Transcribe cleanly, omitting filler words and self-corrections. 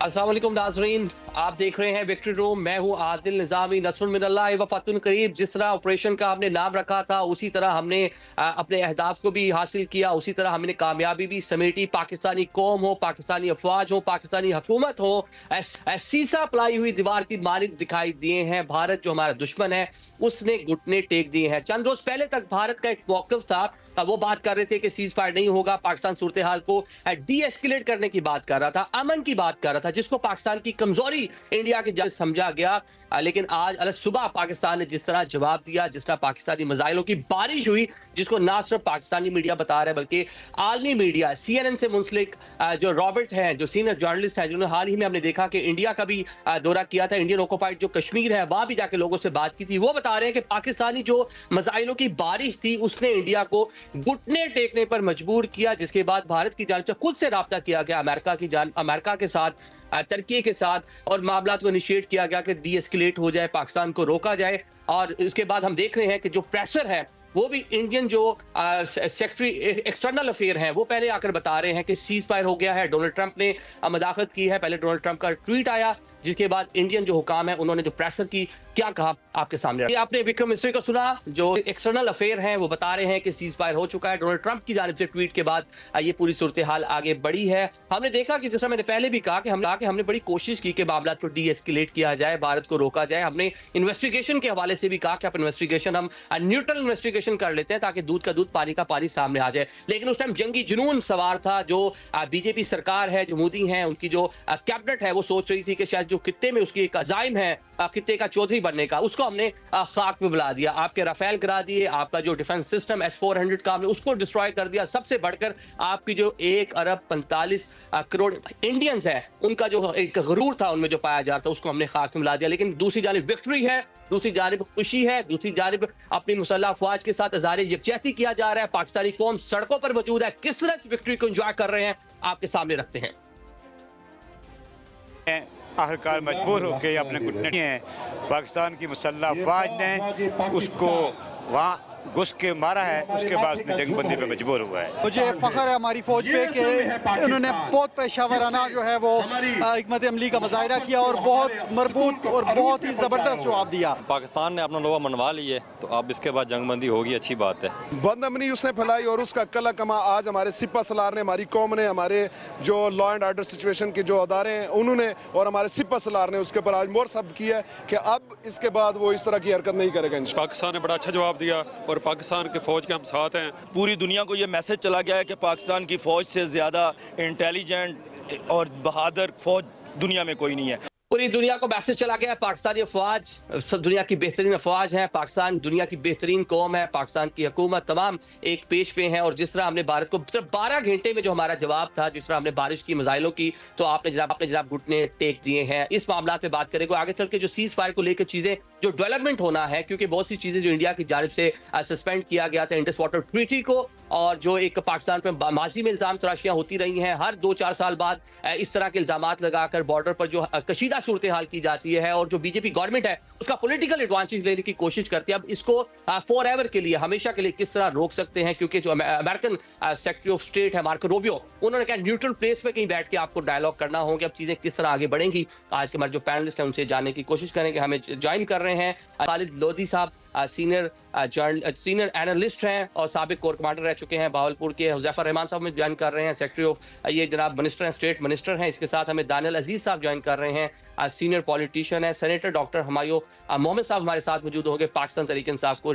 अस्सलाम वालेकुम नाज़रीन, आप देख रहे हैं विक्ट्री रूम। मैं हूं आदिल निज़ामी। नस्रुन मिनल्लाह व फतहुन करीब। जिस तरह ऑपरेशन का हमने नाम रखा था, उसी तरह हमने अपने अहदाफ को भी हासिल किया, उसी तरह हमने कामयाबी भी समेटी। पाकिस्तानी कौम हो, पाकिस्तानी अफवाज हो, पाकिस्तानी हुकूमत हो, सीसा पलाई हुई दीवार की मानिंद दिखाई दिए हैं। भारत जो हमारा दुश्मन है, उसने घुटने टेक दिए हैं। चंद रोज पहले तक भारत का एक मौक़िफ़ था, वो बात कर रहे थे कि सीज फायर नहीं होगा, पाकिस्तान सूरत हाल को डी एस्केलेट करने की बात कर रहा था, अमन की बात कर रहा था, जिसको पाकिस्तान की कमजोरी इंडिया के जज समझा गया। लेकिन आज अलग सुबह पाकिस्तान ने जिस तरह जवाब दिया, जिस तरह पाकिस्तानी मिसाइलों की बारिश हुई, जिसको ना सिर्फ पाकिस्तानी मीडिया बता रहा है बल्कि आलमी मीडिया, CNN से मुंसलिक जो रॉबर्ट हैं, जो सीनियर जर्नलिस्ट हैं, जिन्होंने हाल ही में हमने देखा कि इंडिया का भी दौरा किया था, इंडियन ऑक्युपाइड जो कश्मीर है वहां भी जाके लोगों से बात की थी, वो बता रहे हैं कि पाकिस्तानी जो मिसाइलों की बारिश थी उसने इंडिया को घुटने टेकने पर मजबूर किया। जिसके बाद भारत की जानिब से खुद से राब्ता किया गया अमेरिका के साथ, तुर्की के साथ, और मामला को इनिशिएट किया गया कि डी एस्केलेट हो जाए, पाकिस्तान को रोका जाए। और इसके बाद हम देख रहे हैं कि जो प्रेशर है वो भी इंडियन जो सेक्रेटरी एक्सटर्नल अफेयर हैं वो पहले आकर बता रहे हैं कि सीज फायर हो गया है। डोनाल्ड ट्रंप ने मदाखलत की है। पहले डोनाल्ड ट्रंप का ट्वीट आया, जिसके बाद इंडियन जो हुकाम है उन्होंने जो प्रेशर की क्या कहा आपके सामने। आपने विक्रम मिस्री को सुना, जो एक्सटर्नल अफेयर हैं वो बता रहे हैं कि सीज फायर हो चुका है। डोनाल्ड ट्रंप की जानिब से ट्वीट के बाद ये पूरी सूरत हाल आगे बढ़ी है। हमने देखा कि जिस तरह मैंने पहले भी कहा कि हमने बड़ी कोशिश की कि मामला को डी एस्केलेट किया जाए, भारत को रोका जाए। हमने इन्वेस्टिगेशन के हवाले से भी कहा कि आप इन्वेस्टिगेशन, हम न्यूट्रल इन्वेस्टिगेशन कर लेते हैं ताकि दूध का दूध पानी का पानी सामने आ जाए। लेकिन उस टाइम जंगी जुनून सवार था। जो बीजेपी सरकार है, जो मोदी हैं, उनकी जो कैबिनेट है वो सोच रही थी कि शायद जो खित्ते में उसकी एक अजाइम है खित्ते का चौधरी बनने का, उसको हमने खाक में बुला दिया। आपके राफेल गिरा दिए, आपका जो डिफेंस सिस्टम S-400 का हमने उसको डिस्ट्रॉय कर दिया। सबसे बढ़कर आपकी जो 1 अरब 45 करोड़ इंडियंस है, उनका जो एक गरूर था उनमें जो पाया जाता था, उसको हमने खाक में बुला दिया। लेकिन दूसरी जानिब विक्ट्री है, दूसरी जानिब खुशी है, दूसरी जानिब अपनी मुसल्लह अफवाज के साथ इज़हार यकजहती किया जा रहा है। पाकिस्तानी कौम सड़कों पर मौजूद है। किस तरह इस विक्ट्री को एंजॉय कर रहे हैं आपके सामने रखते हैं। आखिरकार मजबूर होकर अपने घुटने हैं। पाकिस्तान की मुसल्लह अफवाज ने उसको वहाँ घुस के मारा है, उसके बाद उसने जंगबंदी पे मजबूर हुआ है। मुझे फ़ख्र है हमारी फ़ौज पे कि उन्होंने बहुत पेशावराना जो है वो हिकमत अमली का मुजाहिरा किया और बहुत मरबूत और बहुत ही ज़बरदस्त जवाब दिया। पाकिस्तान ने अपना लोहा मनवा लिए, तो अब इसके बाद जंगबंदी होगी, अच्छी बात है। बदअमनी उसने फैलाई और उसका कला कमा आज हमारे सिपा सलार ने, हमारी कौम ने, हमारे जो लॉ एंड ऑर्डर सिचुएशन के जो अदारे हैं उन्होंने और हमारे सिपा सलार ने उसके ऊपर आज मोर शब्द किया है कि अब इसके बाद वो इस तरह की हरकत नहीं करेगा। पाकिस्तान ने बड़ा अच्छा जवाब दिया और पाकिस्तान के फौज के हम साथ हैं। पूरी दुनिया को ये मैसेज चला गया है कि पाकिस्तान की फौज से ज़्यादा इंटेलिजेंट और बहादुर फौज दुनिया में कोई नहीं है। पूरी दुनिया को मैसेज चला गया है, पाकिस्तानी अफवाज सब दुनिया की बेहतरीन अफवाज हैं, पाकिस्तान दुनिया की बेहतरीन कौम है, पाकिस्तान की हुकूमत तमाम एक पेश पे हैं। और जिस तरह हमने भारत को सिर्फ 12 घंटे में जो हमारा जवाब था, जिस तरह हमने बारिश की, मिसाइलों की, तो आपने जनाब घुटने टेक दिए हैं। इस मामला पे बात करेंगे आगे चल के जो सीज फायर को लेकर चीज़ें जो डेवलपमेंट होना है, क्योंकि बहुत सी चीज़ें जो इंडिया की जानिब से सस्पेंड किया गया था इंडस वाटर ट्रीटी को, और जो एक पाकिस्तान पर माजी में इल्ज़ाम तराशियाँ होती रही हैं, हर 2-4 साल बाद इस तरह के इल्ज़ामात लगाकर बॉर्डर पर जो कशीदा सूरत हाल की जाती है, और जो बीजेपी गवर्नमेंट है उसका पॉलिटिकल एडवांटेज लेने की कोशिश करती है। अब इसको फॉर एवर के लिए, हमेशा के लिए किस तरह रोक सकते हैं, क्योंकि जो अमेरिकन सेक्रेटरी ऑफ स्टेट है मार्को रूबियो, उन्होंने कहा न्यूट्रल प्लेस पे कहीं बैठ के आपको डायलॉग करना होगा। अब चीज़ें किस तरह आगे बढ़ेंगी, आज के हमारे जो पैनलिस्ट हैं उनसे जानने की कोशिश करेंगे। हमें ज्वाइन कर रहे हैं खालिद लोधी साहब, सीनियर एनालिस्ट हैं और साबिक कोर कमांडर रह चुके हैं भावलपुर के। हुज़ैफर रहमान साहब में ज्वाइन कर रहे हैं, सेक्रेटरी ऑफ ये जनाब मिनिस्टर हैं, स्टेट मिनिस्टर हैं। इसके साथ हमें दानियल अजीज साहब ज्वाइन कर रहे हैं, सीनियर पॉलिटिशियन है। सेनेटर डॉक्टर हुमायूं मोहम्मद साहब हमारे साथ मौजूद होंगे, पाकिस्तान तहरीक इंसाफ को